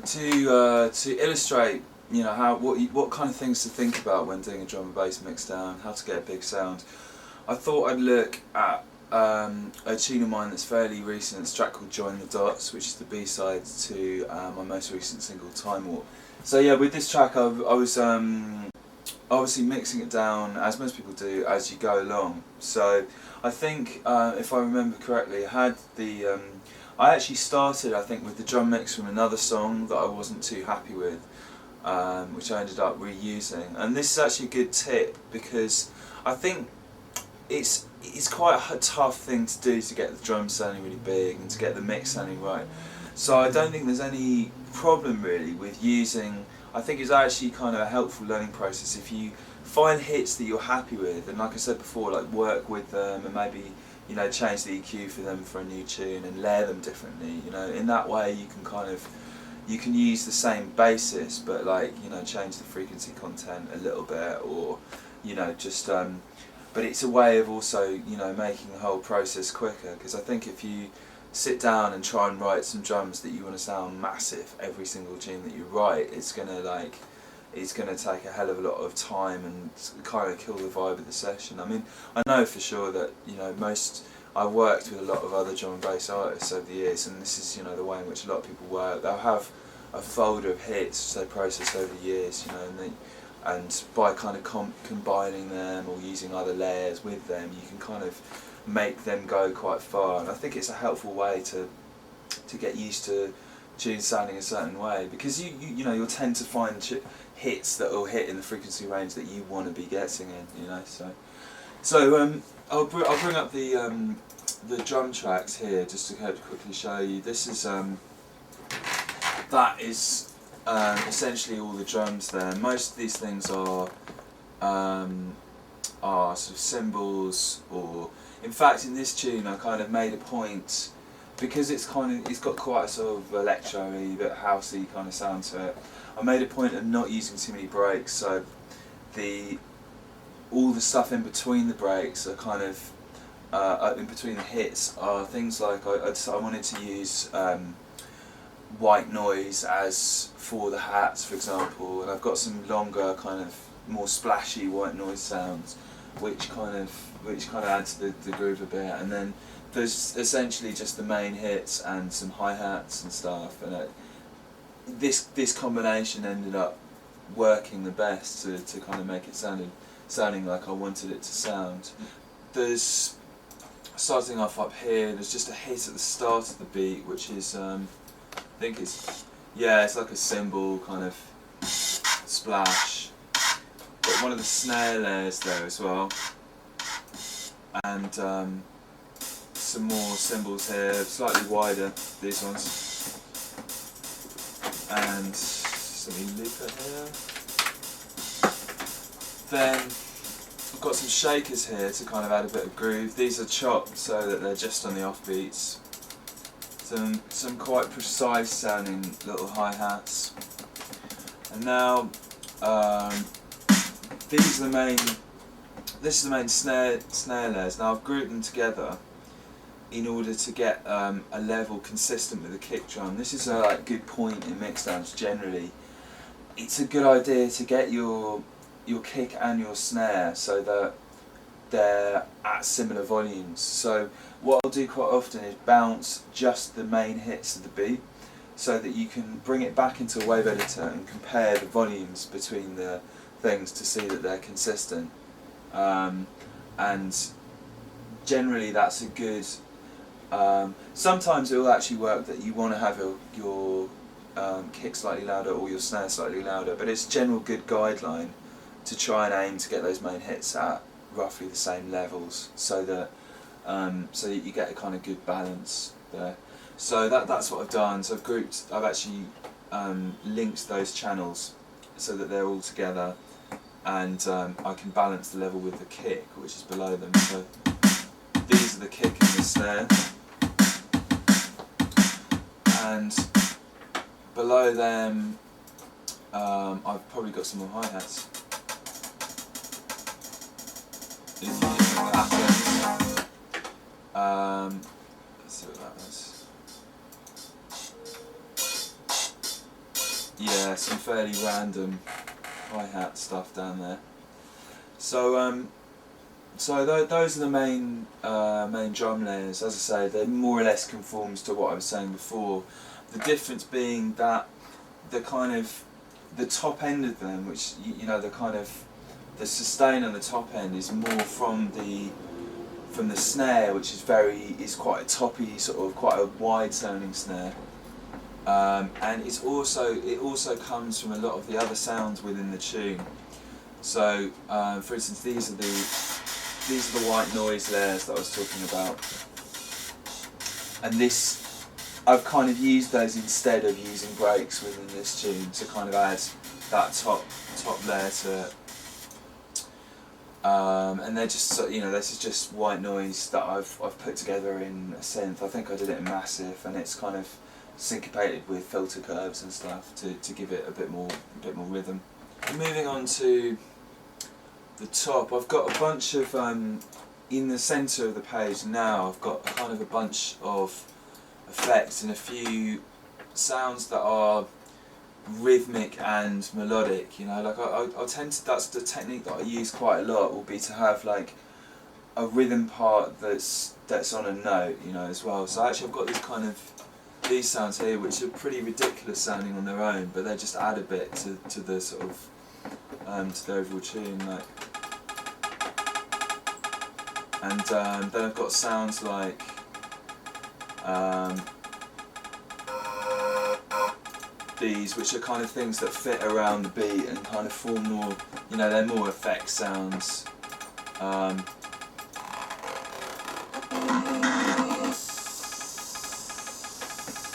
to illustrate, you know, what kind of things to think about when doing a drum and bass mix down, how to get a big sound, I thought I'd look at a tune of mine that's fairly recent. It's a track called Join the Dots, which is the B-side to my most recent single, Time Warp. So yeah, with this track I was obviously mixing it down, as most people do, as you go along. So I think, if I remember correctly, I actually started, I think, with the drum mix from another song that I wasn't too happy with, which I ended up reusing. And this is actually a good tip, because I think it's quite a tough thing to do, to get the drums sounding really big and to get the mix sounding right. So I don't think there's any problem really with using. I think it's actually kind of a helpful learning process if you find hits that you're happy with, and like I said before, like work with them and maybe, you know, change the EQ for them for a new tune and layer them differently. You know, in that way you can use the same basis, but like, you know, change the frequency content a little bit, or, you know, just but it's a way of also, you know, making the whole process quicker, because I think if you sit down and try and write some drums that you want to sound massive every single tune that you write, it's gonna take a hell of a lot of time and kind of kill the vibe of the session. I mean, I know for sure that, you know, I've worked with a lot of other drum and bass artists over the years, and this is, you know, the way in which a lot of people work. They'll have a folder of hits they process over the years, you know, and by kind of combining them or using other layers with them, you can kind of make them go quite far. And I think it's a helpful way to get used to tunes sounding a certain way, because you know, you'll tend to find hits that will hit in the frequency range that you want to be getting in, you know. So I'll bring up the drum tracks here just to quickly show you. This is that is essentially all the drums there. Most of these things are sort of cymbals, or in fact in this tune I kind of made a point, because it's got quite a sort of electro-y, but housey kind of sound to it. I made a point of not using too many breaks, so all the stuff in between the breaks are kind of in between the hits are things like I wanted to use white noise as for the hats, for example, and I've got some longer kind of more splashy white noise sounds, which kind of adds to the groove a bit. And then there's essentially just the main hits and some hi-hats and stuff, and this combination ended up working the best to kind of make it sounding like I wanted it to sound. There's, starting off up here, there's just a hit at the start of the beat, which is I think it's like a cymbal kind of splash. Got one of the snare layers there as well, and some more cymbals here, slightly wider, these ones, and some looper here. Then I've got some shakers here to kind of add a bit of groove. These are chopped so that they're just on the offbeats. Some quite precise sounding little hi-hats. And now this is the main snare layers. Now I've grouped them together in order to get a level consistent with the kick drum. This is a good point in mixdowns generally. It's a good idea to get your kick and your snare so that they're at similar volumes. So what I'll do quite often is bounce just the main hits of the beat, so that you can bring it back into a wave editor and compare the volumes between the things to see that they're consistent. And generally that's a good, sometimes it will actually work that you want to have your kick slightly louder or your snare slightly louder, but it's a general good guideline to try and aim to get those main hits at roughly the same levels, so that you get a kind of good balance there. So that's what I've done. So I've actually linked those channels so that they're all together, and I can balance the level with the kick, which is below them. So these are the kick and the snare, and below them I've probably got some more hi-hats. If you patterns, let's see what that is. yeah, some fairly random hi-hat stuff down there. So those are the main drum layers. As I say, they more or less conforms to what I was saying before. The difference being that the top end of them, which you know, the sustain on the top end is more from the snare, which is quite a toppy, sort of quite a wide sounding snare, and it also comes from a lot of the other sounds within the tune. So, for instance, these are the white noise layers that I was talking about, and I've kind of used those instead of using breaks within this tune to kind of add that top layer to it. And they're just, you know, this is just white noise that I've put together in a synth. I think I did it in Massive, and it's kind of syncopated with filter curves and stuff to give it a bit more rhythm. Moving on to the top, I've got a bunch of in the centre of the page now. I've got kind of a bunch of effects and a few sounds that are rhythmic and melodic. You know, like I tend to, that's the technique that I use quite a lot, will be to have like a rhythm part that's on a note, you know, as well. So actually I've got these sounds here which are pretty ridiculous sounding on their own, but they just add a bit to the sort of to the overall tune, like. And then I've got sounds like these, which are kind of things that fit around the beat and kind of form more, you know, they're more effect sounds.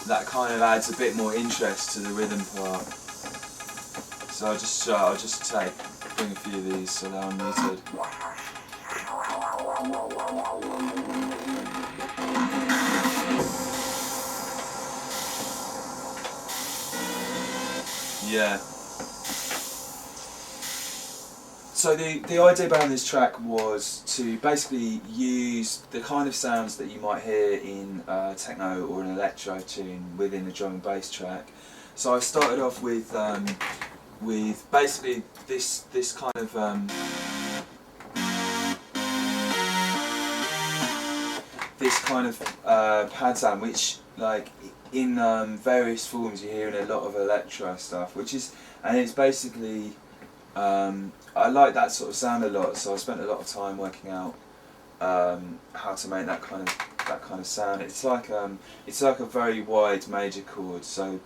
That kind of adds a bit more interest to the rhythm part. So I'll just bring a few of these so they're unmuted. Yeah. So the idea behind this track was to basically use the kind of sounds that you might hear in techno or an electro tune within a drum and bass track. So I started off with basically this kind of pad sound, which like in various forms you hear in a lot of electro stuff, and it's basically I like that sort of sound a lot, so I spent a lot of time working out how to make that kind of sound. It's like a very wide major chord, so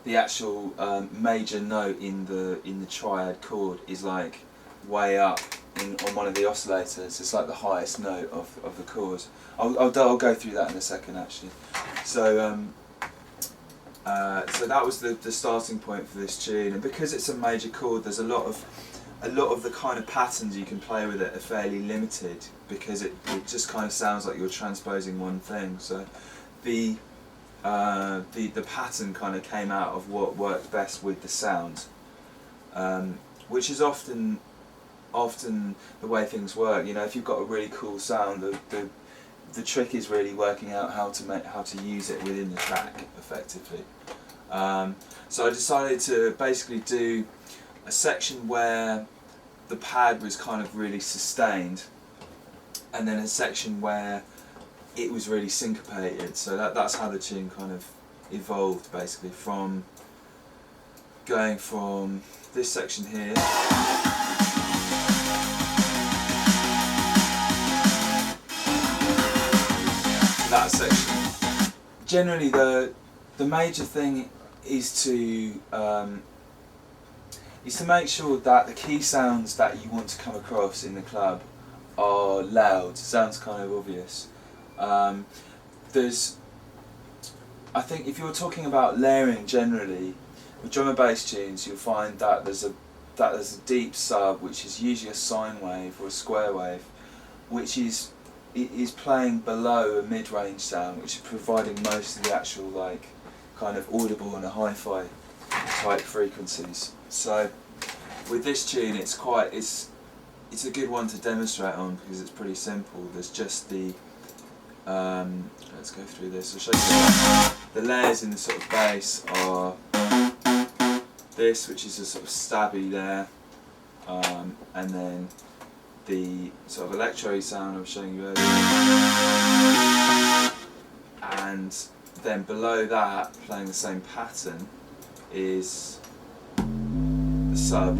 the actual major note in the triad chord is like way up on one of the oscillators. It's like the highest note of the chord. I'll go through that in a second actually. So so that was the starting point for this tune, and because it's a major chord, there's a lot of the kind of patterns you can play with it are fairly limited, because it just kind of sounds like you're transposing one thing. So the pattern kind of came out of what worked best with the sound, which is often the way things work. You know, if you've got a really cool sound, the trick is really working out how to use it within the track effectively. So I decided to basically do a section where the pad was kind of really sustained, and then a section where it was really syncopated. So that's how the tune kind of evolved, basically, from going from this section here that section. Generally, the major thing is to make sure that the key sounds that you want to come across in the club are loud. Sounds kind of obvious. I think if you're talking about layering generally, with drum and bass tunes, you'll find that there's a deep sub, which is usually a sine wave or a square wave, which is playing below a mid-range sound, which is providing most of the actual like kind of audible and a hi-fi type frequencies. So with this tune, it's a good one to demonstrate on because it's pretty simple. There's just the let's go through this. I'll show you the layers in the sort of bass are this, which is a sort of stabby there, and then the sort of electro sound I was showing you earlier, and then below that, playing the same pattern, is the sub.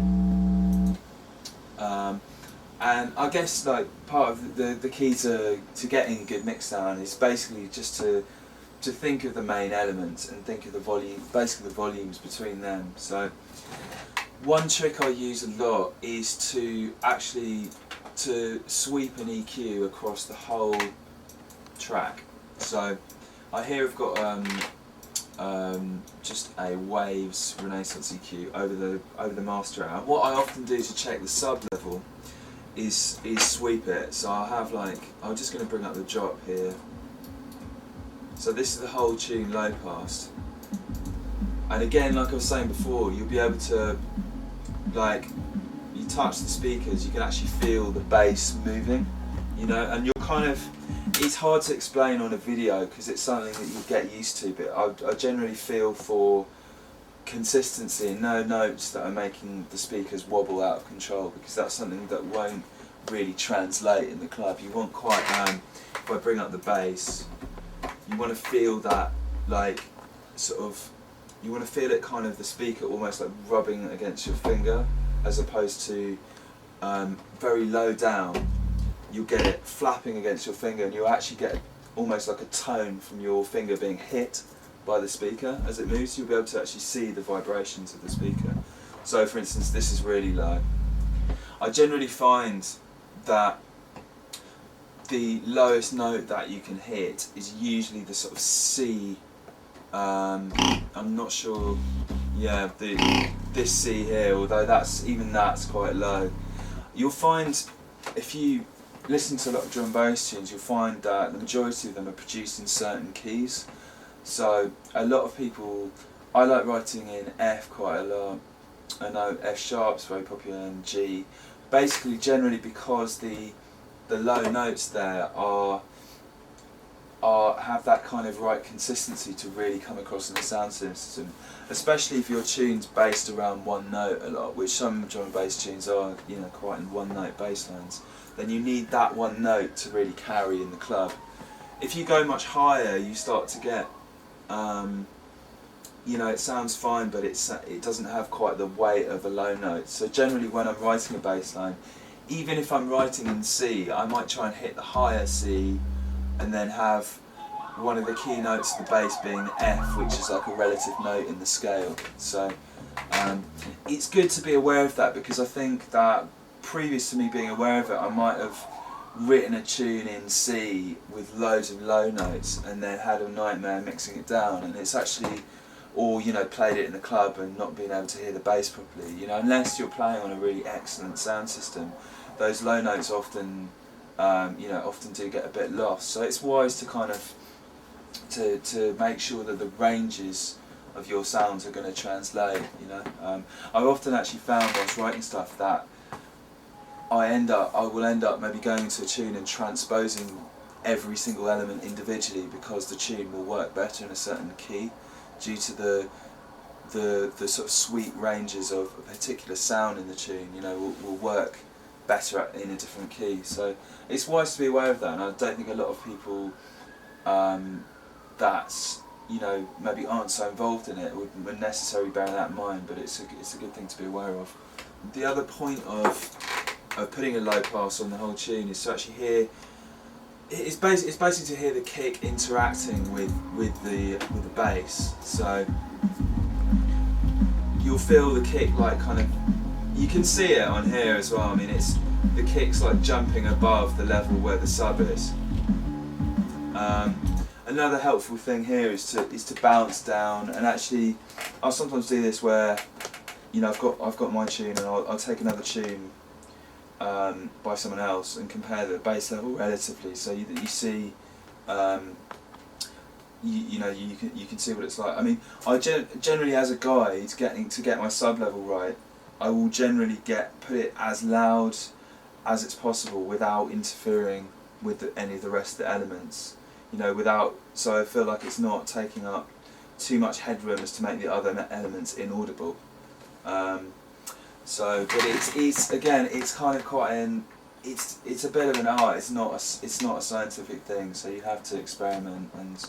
And I guess like part of the key to getting a good mix down is basically just to think of the main elements and think of the volume, basically the volumes between them. So one trick I use a lot is to actually sweep an EQ across the whole track. So here I've got just a Waves Renaissance EQ over the master out. What I often do to check the sub level is sweep it. So I'll have like, I'm just going to bring up the drop here. So this is the whole tune low pass. And again, like I was saying before, you'll be able to, like, you touch the speakers, you can actually feel the bass moving, you know, and you're kind of, it's hard to explain on a video because it's something that you get used to, but I generally feel for consistency and no notes that are making the speakers wobble out of control, because that's something that won't really translate in the club. You want quite, if I bring up the bass, you want to feel that, like, sort of, you want to feel it kind of the speaker almost like rubbing against your finger, as opposed to very low down, you'll get it flapping against your finger and you'll actually get almost like a tone from your finger being hit by the speaker as it moves. You'll be able to actually see the vibrations of the speaker. So for instance, this is really low. I generally find that the lowest note that you can hit is usually the sort of C, I'm not sure, yeah, this C here, although that's quite low. You'll find, if you listen to a lot of drum and bass tunes, you'll find that the majority of them are produced in certain keys. So a lot of people, I like writing in F quite a lot. I know F sharp's very popular and G. Basically, generally because the low notes there have that kind of right consistency to really come across in the sound system, especially if your tune's based around one note a lot, which some drum and bass tunes are, you know, quite in one note bass lines. Then you need that one note to really carry in the club. If you go much higher, you start to get, you know, it sounds fine, but it doesn't have quite the weight of a low note. So generally when I'm writing a bass line, even if I'm writing in C, I might try and hit the higher C and then have one of the key notes of the bass being F, which is like a relative note in the scale. So it's good to be aware of that, because I think that previous to me being aware of it, I might have written a tune in C with loads of low notes and then had a nightmare mixing it down, and it's actually, or you know, played it in the club and not being able to hear the bass properly. You know, unless you're playing on a really excellent sound system, those low notes often, you know, often do get a bit lost. So it's wise to kind of to make sure that the ranges of your sounds are going to translate. You know, I've often actually found whilst writing stuff that I will end up maybe going into a tune and transposing every single element individually, because the tune will work better in a certain key due to the sort of sweet ranges of a particular sound in the tune. You know, will work better in a different key. So it's wise to be aware of that, and I don't think a lot of people that's, you know, maybe aren't so involved in it would necessarily bear that in mind, but it's a good thing to be aware of. The other point of putting a low pass on the whole tune is to actually hear, it's basically to hear the kick interacting with the bass. So you'll feel the kick like kind of, you can see it on here as well. I mean, it's the kick's like jumping above the level where the sub is. Another helpful thing here is to bounce down, and actually I'll sometimes do this where, you know, I've got my tune and I'll take another tune by someone else and compare the bass level relatively, so you see, you know, you can see what it's like. I mean, I generally, as a guide, to get my sub level right, I will generally put it as loud as it's possible without interfering with any of the rest of the elements. You know, so I feel like it's not taking up too much headroom as to make the other elements inaudible. So, but it's again, it's kind of quite it's a bit of an art. It's not a scientific thing. So you have to experiment, and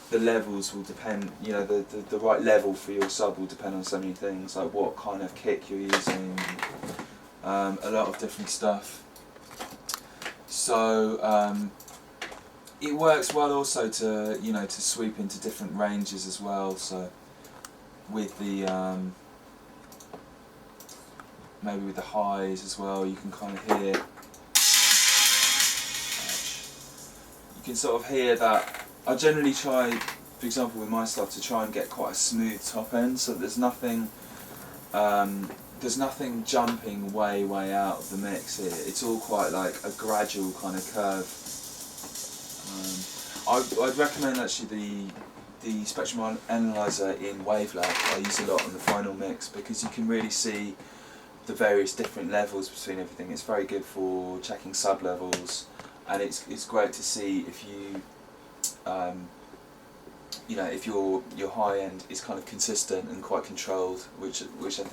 the levels will depend. You know, the right level for your sub will depend on so many things, like what kind of kick you're using, a lot of different stuff. So it works well also to to sweep into different ranges as well. So with the maybe with the highs as well, you can kind of hear. You can sort of hear that. I generally try, for example, with my stuff, to try and get quite a smooth top end, so there's nothing jumping way out of the mix here. It's all quite like a gradual kind of curve. I'd recommend actually the spectrum analyzer in Wavelag. I use a lot on the final mix because you can really see the various different levels between everything. It's very good for checking sub levels, and it's great to see if you if your high end is kind of consistent and quite controlled, which I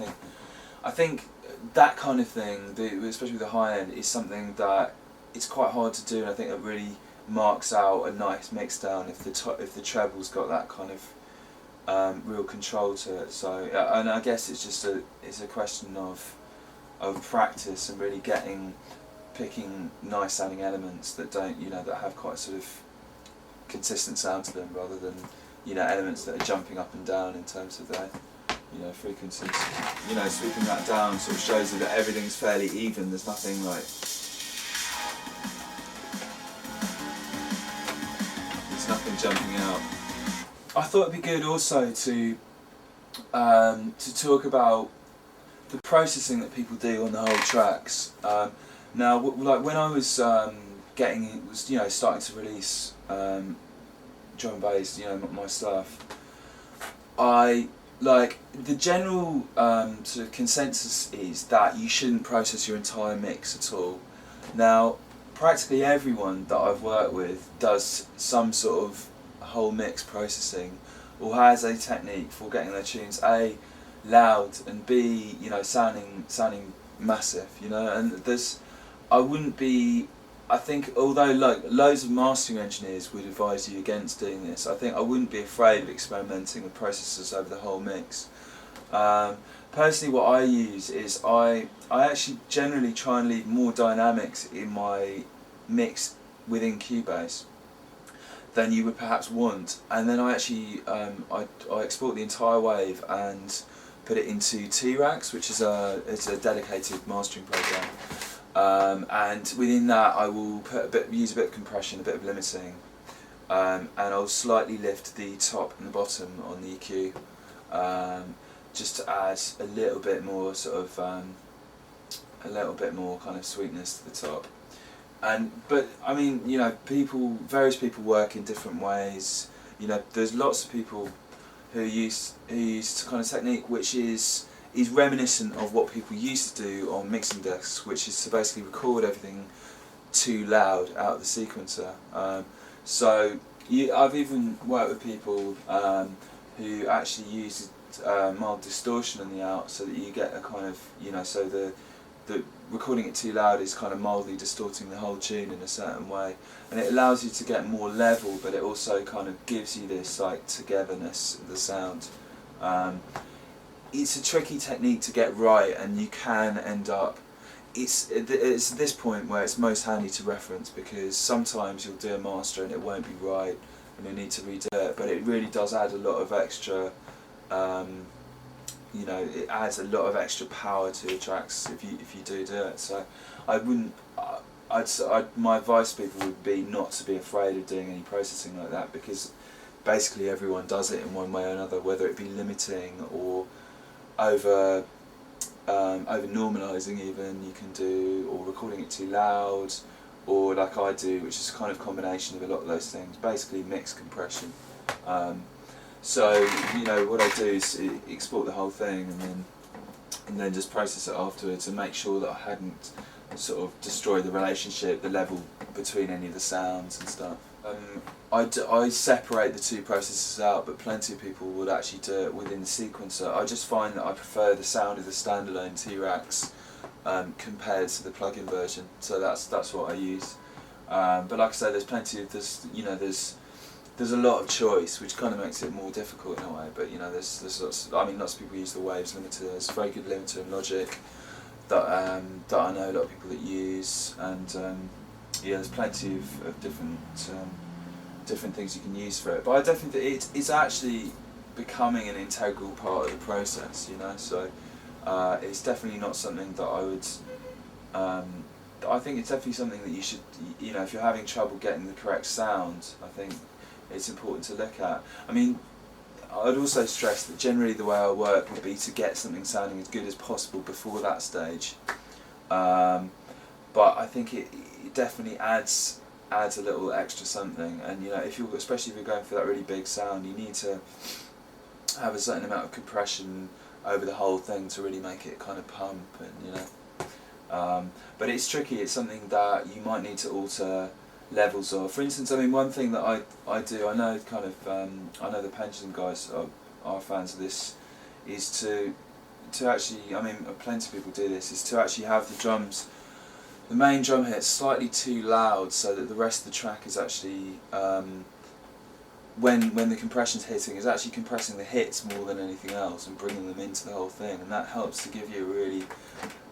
think that kind of thing, especially with the high end, is something that it's quite hard to do, and I think it really marks out a nice mix down if the treble's got that kind of real control to it. So and I guess it's just a question of practice and really picking nice sounding elements that don't that have quite a sort of consistent sound to them, rather than elements that are jumping up and down in terms of their frequencies. Sweeping that down sort of shows you that everything's fairly even. There's nothing like nothing jumping out. I thought it'd be good also to talk about the processing that people do on the whole tracks. Now, like when I was starting to release drum and bass, my stuff, the general sort of consensus is that you shouldn't process your entire mix at all. Now, practically everyone that I've worked with does some sort of whole mix processing, or has a technique for getting their tunes A, loud, and B, sounding massive, and I think although loads of mastering engineers would advise you against doing this, I think I wouldn't be afraid of experimenting with processors over the whole mix. Personally, what I use is I actually generally try and leave more dynamics in my mix within Cubase than you would perhaps want, and then I actually I export the entire wave and put it into T-Rax, which is it's a dedicated mastering program. And within that I will use a bit of compression, a bit of limiting, and I'll slightly lift the top and the bottom on the EQ, just to add a little bit more kind of sweetness to the top. But I mean, various people work in different ways. There's lots of people who use kind of technique which is reminiscent of what people used to do on mixing desks, which is to basically record everything too loud out of the sequencer. I've even worked with people who actually use mild distortion on the out, so that you get a kind of so the recording it too loud is kind of mildly distorting the whole tune in a certain way, and it allows you to get more level, but it also kind of gives you this like togetherness of the sound. It's a tricky technique to get right, and you can end up. It's this point where it's most handy to reference, because sometimes you'll do a master and it won't be right, and you need to redo it. But it really does add a lot of extra. It adds a lot of extra power to your tracks if you do it. So I wouldn't. My advice to people would be not to be afraid of doing any processing like that, because basically everyone does it in one way or another, whether it be limiting or over normalising even, you can do, or recording it too loud, or like I do, which is a kind of combination of a lot of those things, basically mixed compression. So what I do is export the whole thing and then just process it afterwards, and make sure that I hadn't sort of destroyed the relationship, the level between any of the sounds and stuff. I separate the two processes out, but plenty of people would actually do it within the sequencer. I just find that I prefer the sound of the standalone T-Rax compared to the plug-in version, so that's what I use. But like I say, there's plenty of there's a lot of choice, which kind of makes it more difficult in a way. But there's lots. I mean, lots of people use the Waves limiter. There's a very good limiter in Logic that I know a lot of people that use, and yeah, there's plenty of different things you can use for it. But I definitely think it's actually becoming an integral part of the process. So it's definitely not something that I would. I think it's definitely something that you should, if you're having trouble getting the correct sound, I think it's important to look at. I mean, I'd also stress that generally the way I work would be to get something sounding as good as possible before that stage. But I think it definitely adds a little extra something, and especially if you're going for that really big sound, you need to have a certain amount of compression over the whole thing to really make it kind of pump, and but it's tricky. It's something that you might need to alter levels of. For instance, I mean, one thing that I do, I know I know the Pendulum guys are fans of this, is to actually, I mean, plenty of people do this, is to actually have the drums, the main drum hit slightly too loud, so that the rest of the track is actually, when the compression's hitting, is actually compressing the hits more than anything else and bringing them into the whole thing, and that helps to give you a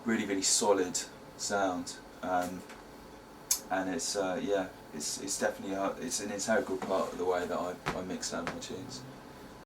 really solid sound. And it's definitely it's an integral part of the way that I mix down my tunes.